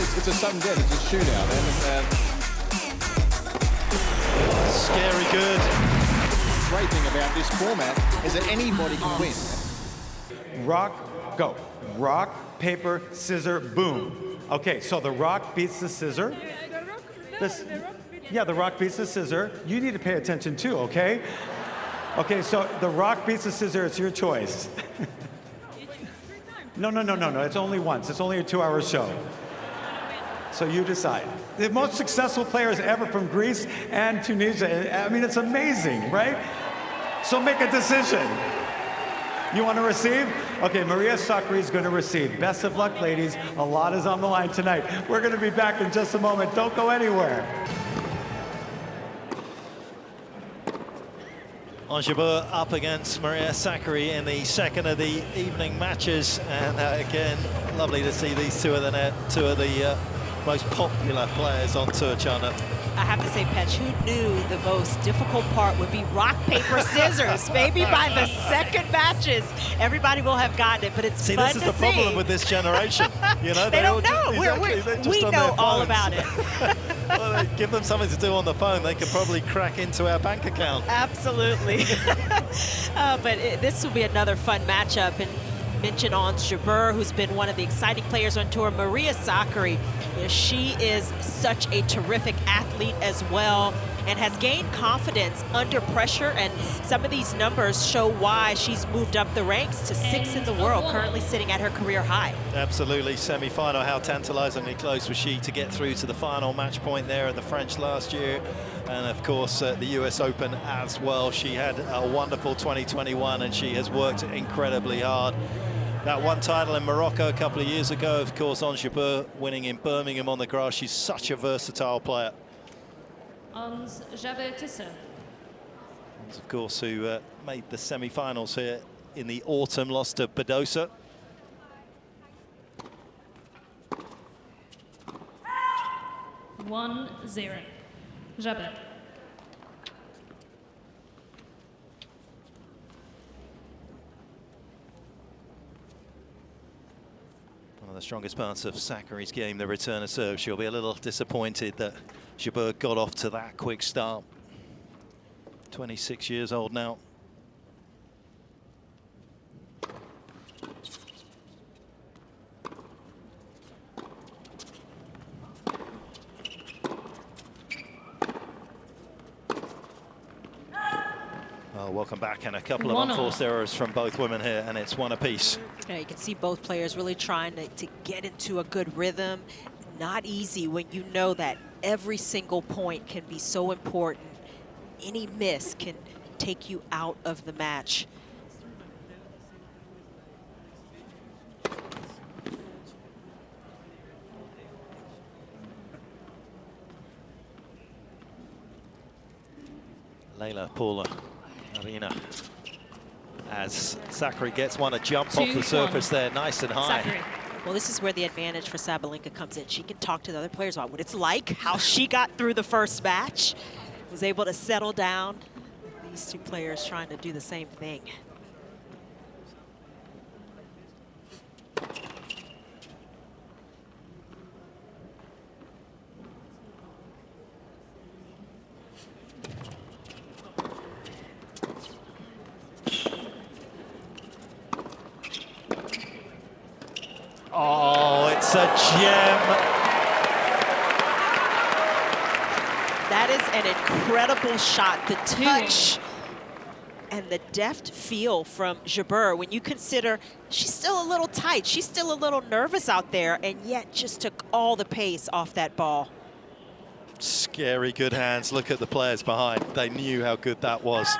it's a sudden death. It's a shootout. And scary good. The great thing about this format is that anybody can win. Rock, go. Rock, paper, scissor, boom. Okay, so the rock beats the scissor. Yeah, the rock beats the scissor. You need to pay attention too, okay? Okay, so the rock beats the scissor, it's your choice. No, it's only once. It's only a 2-hour show. So you decide. The most successful players ever from Greece and Tunisia. I mean, it's amazing, right? So make a decision. You want to receive? Okay, Maria Sakkari is going to receive. Best of luck, ladies. A lot is on the line tonight. We're going to be back in just a moment. Don't go anywhere. Ons Jabeur up against Maria Sakkari in the second of the evening matches, and again, lovely to see these two of the most popular players on tour, Chana. I have to say, Petch, who knew the most difficult part would be rock, paper, scissors? Maybe by the second matches, everybody will have gotten it, but it's fun to see. See, this is the problem with this generation. You know, they don't know. We know all about it. Well, give them something to do on the phone. They could probably crack into our bank account. Absolutely. But this will be another fun matchup. And mention Ons Jabeur, who's been one of the exciting players on tour. Maria Sakkari, she is such a terrific athlete as well, and has gained confidence under pressure, and some of these numbers show why she's moved up the ranks to 6th in the world, currently sitting at her career high. Absolutely. Semi-final, how tantalizingly close was she to get through to the final match point there at the French last year, and of course the US Open as well. She had a wonderful 2021, and she has worked incredibly hard. That one title in Morocco a couple of years ago, of course, Ons Jabeur winning in Birmingham on the grass. She's such a versatile player. Ons Jabeur tussen. Ons, of course, who made the semi-finals here in the autumn, lost to Badosa. One 0. Jabeur. One of the strongest parts of Sakkari's game, the return of serve. She'll be a little disappointed that Jabeur got off to that quick start. 26 years old now. Well, welcome back, and a couple of unforced errors from both women here, and it's one apiece. Yeah, you can see both players really trying to get into a good rhythm. Not easy when you know that every single point can be so important. Any miss can take you out of the match. Leila Paula Arena, as Sakkari gets one, a jump off the surface there, nice and high. Sakkari. Well, this is where the advantage for Sabalenka comes in. She can talk to the other players about what it's like, how she got through the first match, was able to settle down. These two players trying to do the same thing. Oh, it's a gem. That is an incredible shot. The touch and the deft feel from Jabeur, when you consider she's still a little tight, she's still a little nervous out there, and yet just took all the pace off that ball. Scary good hands. Look at the players behind. They knew how good that was.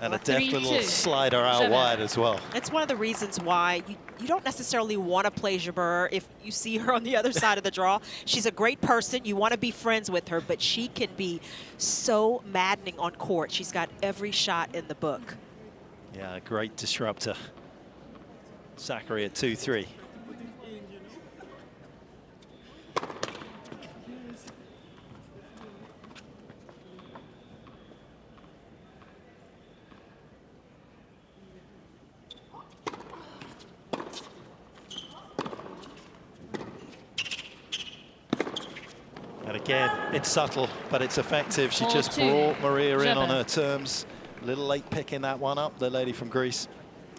And a deft little slider out wide as well. That's one of the reasons why you don't necessarily want to play Jabeur if you see her on the other side of the draw. She's a great person. You want to be friends with her, but she can be so maddening on court. She's got every shot in the book. Yeah, a great disruptor. Sakkari at 2-3. Again, it's subtle, but it's effective. She just 4-2. brought Maria in on Jabeur. her terms. A little late picking that one up, the lady from Greece.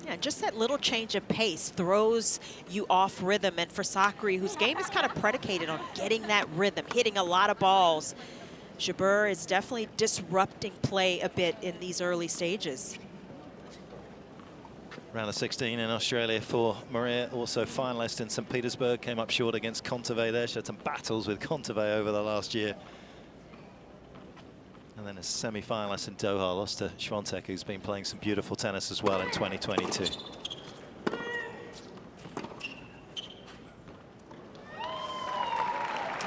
Yeah, just that little change of pace throws you off rhythm. And for Sakkari, whose game is kind of predicated on getting that rhythm, hitting a lot of balls, Jabeur is definitely disrupting play a bit in these early stages. Round of 16 in Australia for Maria, also finalist in St. Petersburg, came up short against Kontaveit there. She had some battles with Kontaveit over the last year. And then a semi-finalist in Doha, lost to Świątek, who's been playing some beautiful tennis as well in 2022.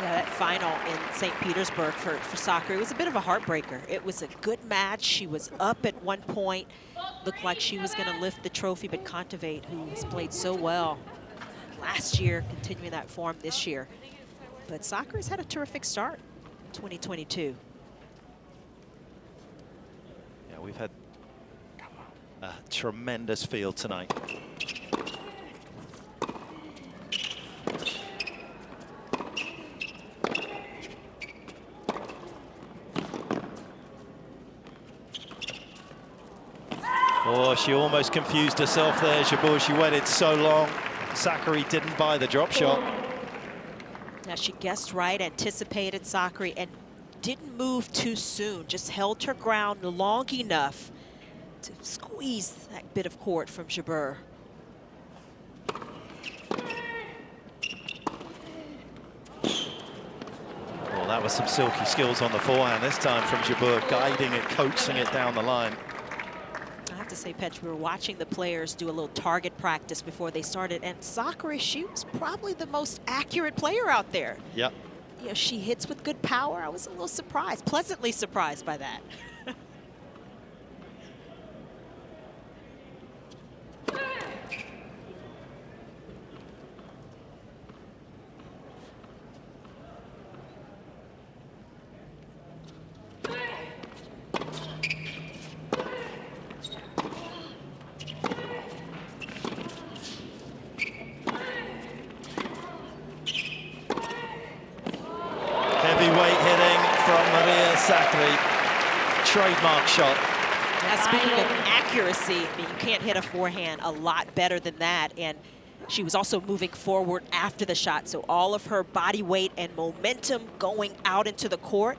Yeah, that final in St. Petersburg for Sakkari was a bit of a heartbreaker. It was a good match. She was up at one point. Looked like she was going to lift the trophy, but Kontaveit, who has played so well last year, continuing that form this year. But Sakkari's had a terrific start in 2022. Yeah, we've had a tremendous field tonight. Oh, she almost confused herself there, Jabeur. She waited so long. Sakkari didn't buy the drop shot. Now she guessed right, anticipated Sakkari, and didn't move too soon. Just held her ground long enough to squeeze that bit of court from Jabeur. Well, that was some silky skills on the forehand this time from Jabeur, guiding it, coaxing it down the line. I have to say, Petch, we were watching the players do a little target practice before they started, and Sakkari, she was probably the most accurate player out there. Yep. You know, she hits with good power. I was a little surprised, pleasantly surprised by that. Heavyweight hitting from Maria Sakkari. Trademark shot. Now, speaking of accuracy, I mean, you can't hit a forehand a lot better than that. And she was also moving forward after the shot. So all of her body weight and momentum going out into the court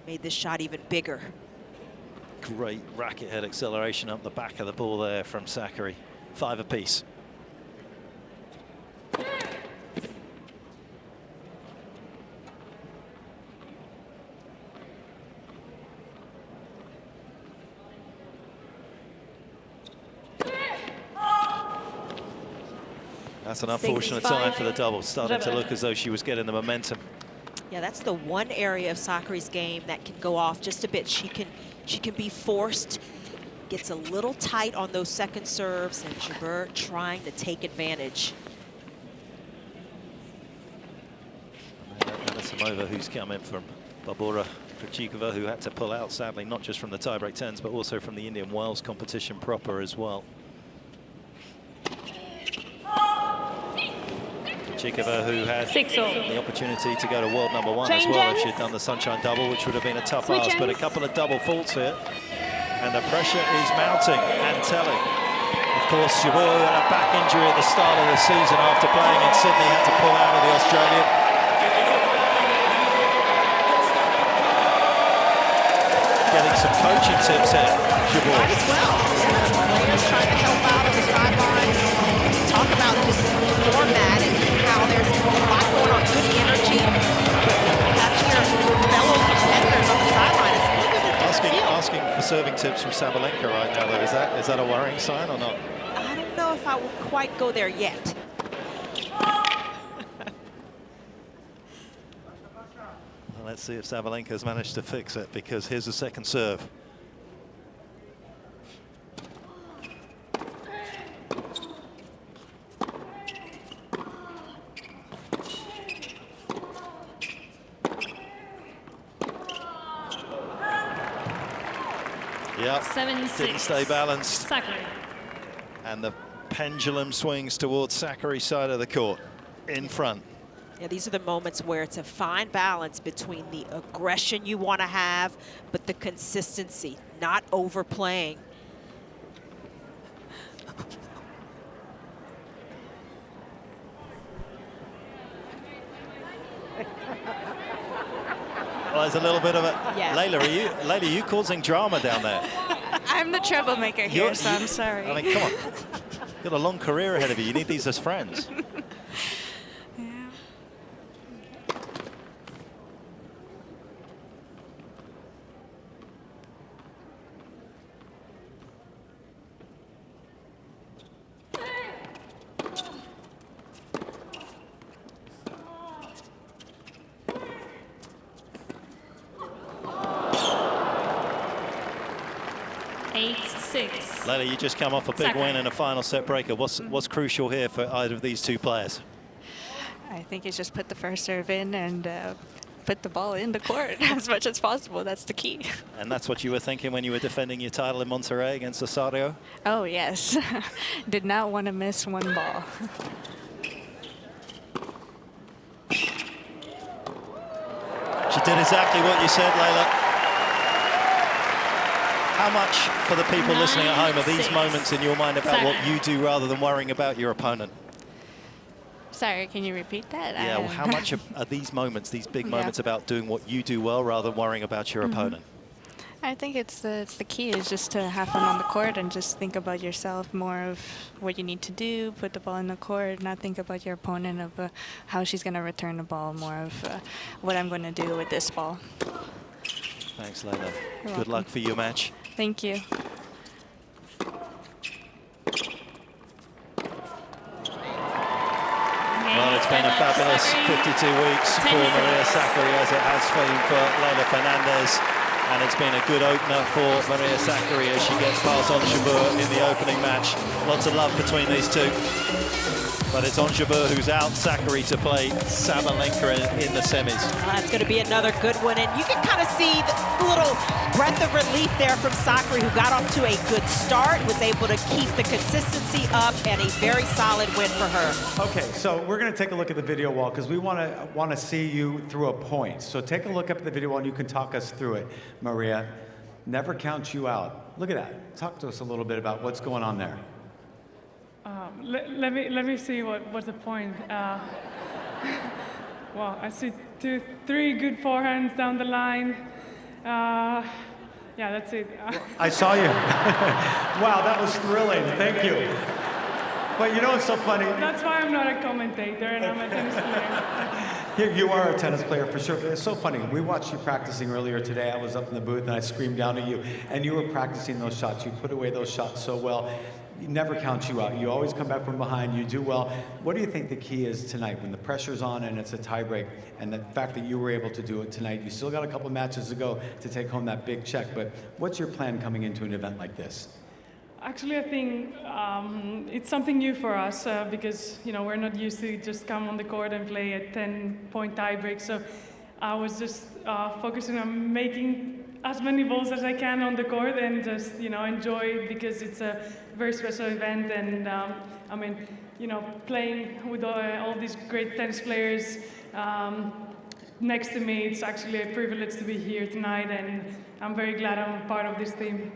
made this shot even bigger. Great racket head acceleration up the back of the ball there from Sakkari. 5 apiece. That's an unfortunate time for the double. Started to look as though she was getting the momentum. Yeah, that's the one area of Sakkari's game that can go off just a bit. She can be forced, gets a little tight on those second serves, and Jabeur trying to take advantage. Anisimova, who's come in from Barbora Krejcikova, who had to pull out, sadly, not just from the tiebreak 10s, but also from the Indian Wells competition proper as well. Krejcikova, who had the opportunity to go to world #1 as well if she'd done the Sunshine double, which would have been a tough ask, but a couple of double faults here, and the pressure is mounting and telling. Of course, Jabeur had a back injury at the start of the season after playing in Sydney, had to pull out of the Australian. Getting some coaching tips here, Jabeur. Might as well. Yeah, players trying to help out on the sidelines. Talk about this format and how there's a lot going on, good energy. Having your fellow competitors on the sideline is a little bit of a Asking for serving tips from Sabalenka right now, though. Is that a worrying sign or not? I don't know if I will quite go there yet. Well, let's see if Sabalenka's managed to fix it, because here's a second serve. Yep, 7-6. didn't stay balanced. Sakkari. And the pendulum swings towards Sakkari's side of the court, in front. Yeah, these are the moments where it's a fine balance between the aggression you want to have, but the consistency, not overplaying. Well, there's a little bit of a... Yeah. Layla, are you causing drama down there? I'm the troublemaker here, so I'm sorry. I mean, come on. You've got a long career ahead of you. You need these as friends. Yeah. Layla, you just come off a big Sakkari. win in a final set breaker. What's crucial here for either of these two players? I think it's just put the first serve in and put the ball in the court as much as possible. That's the key. And that's what you were thinking when you were defending your title in Monterrey against Osorio? Oh, yes. Did not want to miss one ball. She did exactly what you said, Layla. How much, for the people listening at home, are these 9-6. moments in your mind about what you do rather than worrying about your opponent? Sorry, can you repeat that? Yeah, well, how much are these moments, these big moments, about doing what you do well rather than worrying about your opponent? I think it's the key is just to have fun on the court and just think about yourself, more of what you need to do, put the ball in the court, not think about your opponent of how she's going to return the ball, more of what I'm going to do with this ball. Thanks, Layla. You're Good welcome. luck for your match. Thank you. Well, it's been a fabulous 52 weeks for Maria Sakkari, as it has been for Layla Fernandez. And it's been a good opener for Maria Sakkari as she gets past Ons Jabeur in the opening match. Lots of love between these two. But it's Ons Jabeur who's out Sakkari to play Sabalenka in the semis. It's going to be another good one. And you can kind of see the little breath of relief there from Sakkari, who got off to a good start, was able to keep the consistency up, and a very solid win for her. Okay, so we're going to take a look at the video wall because we want to see you through a point. So take a look up at the video wall and you can talk us through it, Maria. Never count you out. Look at that. Talk to us a little bit about what's going on there. Let me see what's the point. Well, I see 3 good forehands down the line. Yeah, that's it. I saw you. Wow, that was thrilling. Thank you. But you know what's so funny? That's why I'm not a commentator and I'm a tennis player. You are a tennis player for sure, but it's so funny. We watched you practicing earlier today. I was up in the booth and I screamed down at you, and you were practicing those shots. You put away those shots so well. You never count you out. You always come back from behind. You do well. What do you think the key is tonight when the pressure's on and it's a tiebreak, and the fact that you were able to do it tonight? You still got a couple matches to go to take home that big check, but what's your plan coming into an event like this? Actually, I think it's something new for us because we're not used to just come on the court and play a 10-point tiebreak. So I was just focusing on making as many balls as I can on the court and just enjoy it, because it's a very special event. And I mean, playing with all these great tennis players next to me, it's actually a privilege to be here tonight, and I'm very glad I'm part of this team.